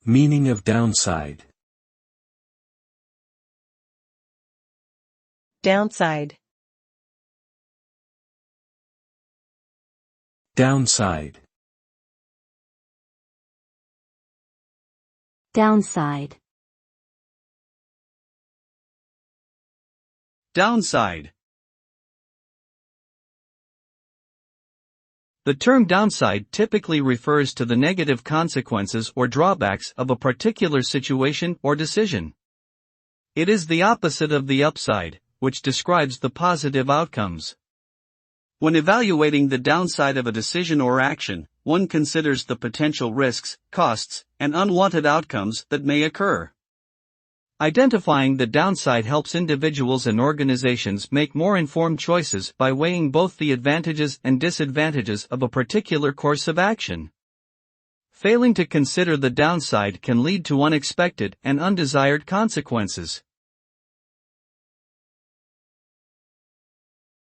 Meaning of downside. Downside. Downside. Downside. Downside. The term downside typically refers to the negative consequences or drawbacks of a particular situation or decision. It is the opposite of the upside, which describes the positive outcomes. When evaluating the downside of a decision or action, one considers the potential risks, costs, and unwanted outcomes that may occur. Identifying the downside helps individuals and organizations make more informed choices by weighing both the advantages and disadvantages of a particular course of action. Failing to consider the downside can lead to unexpected and undesired consequences.